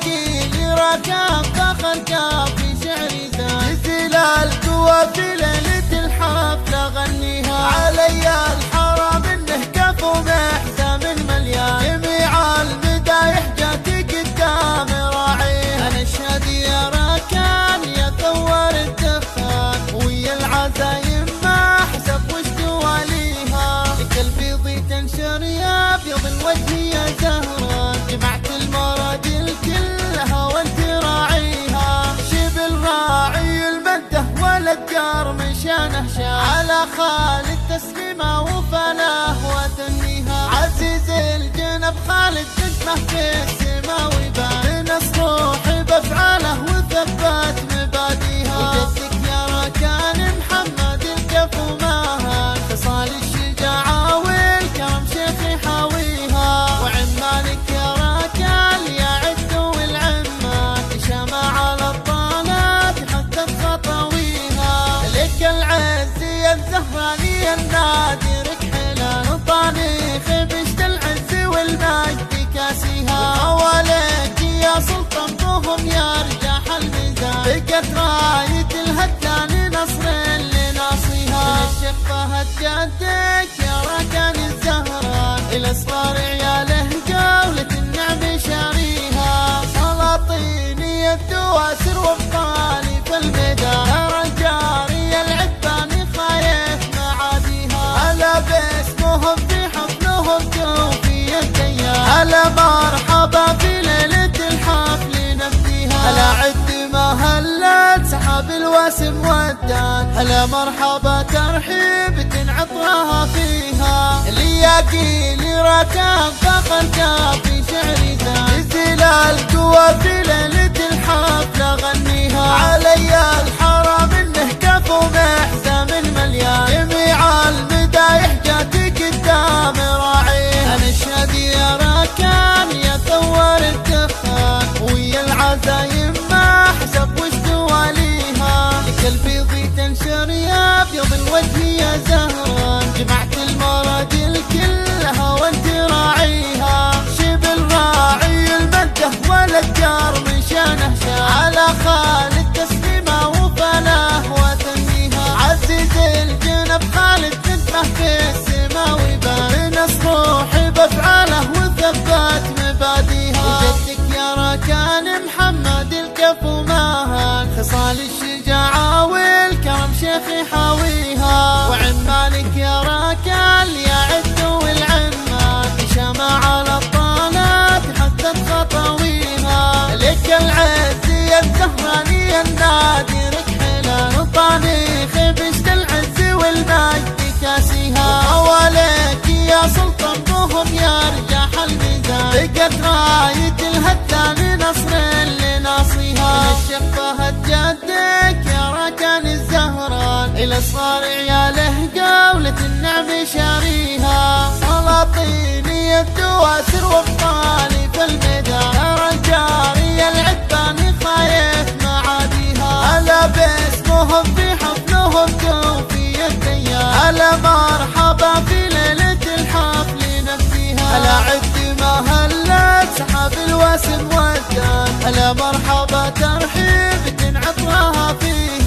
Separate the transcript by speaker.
Speaker 1: لياقي ركب فخر في شعري تزيل القوى في ليلة الحفلة غنيها علي الحرام انه كفو محزم مليان جميع المدايح جاتي قدام راعيها انا اشهد يا راكان يا ثور الدخان ويا العزايم ما حسب وش دواليها قلبي ضي تنشر يا ابيض الوجه يا زهران جمعت المراجل كلها وانت راعيها شبل راعي المده والابكار مشانه شان على خالد تسليمه وفناه وتنميها عزيز الجنب خالد جسمه في السما ويبان نص روحي بافعاله وثبت مباديها وجدك يا راكان محمد الكفو ماهر خصال الشجاعه والكرم شيخ يحاويها وعمالك يا راكان يا عد والعمان شمع على الطالات حتى خطويها لك العز يا الزهراني النادر كحلال طانيخ بشت العز والمجد كاسيها ولك يا سلطان بهم يرجح الميزان بقت راية الهتان نصر لناصيها من الشفة جدك يا راكان الزهران الأصغر عياله جولة النعم شاريها سلاطيني الدواسر وابطالي في الميدان ترى الجاري العباني خايف معاديها هلا باسمهم في حفلهم توفي الديان هلا مرحبا في ليلة الحفل نفديها هلا عد ما هلت سحاب الواسم والدان هلا مرحبا ترحيب عطرها فيها لياقي ركب فخر في شعري تزيل القوى في ليلة الحفلة غنيها علي الحرام انه كفو محزم مليان جميع المدايح جاتي قدام راعيها انا اشهد يا راكان يا ثور الدخان ويا العزايم ما حسب وش دواليها لقلبي ضي تنشر يا ابيض الوجه يا زهران جمعت المراجل كلها وانت راعيها شبل راعي المده والابكار مشانه شان على خالد تسليمه وفناه وتنميها عزيز الجنب خالد نسمه في السما ويبان بنص روحي بافعاله وثبت مباديها وجدك يا راكان محمد الكفو ماهر خصال الشجاعه والكرم شيخ يحاويها وعمالك يا راكان يا عد والعمان شمع على الطالات حتى خطويها لك العز يا الزهراني النادر كحلال طانيخ بشت العز والمجد كاسيها ولك يا سلطان بهم يرجح الميزان بقت راية الهتان نصر لناصيها من الشفة جدك يا راكان الزهران الأصغر عياله قولة النعم شاريها سلاطيني الدواسر وابطالي في الميدان ترى الجاري العباني خايف معاديها هلا باسمهم في حفلهم توفي الديان هلا مرحبا في ليلة الحفل نفديها هلا عد ما هلت سحاب الواسم والدان هلا مرحبا ترحيب عطرها فيها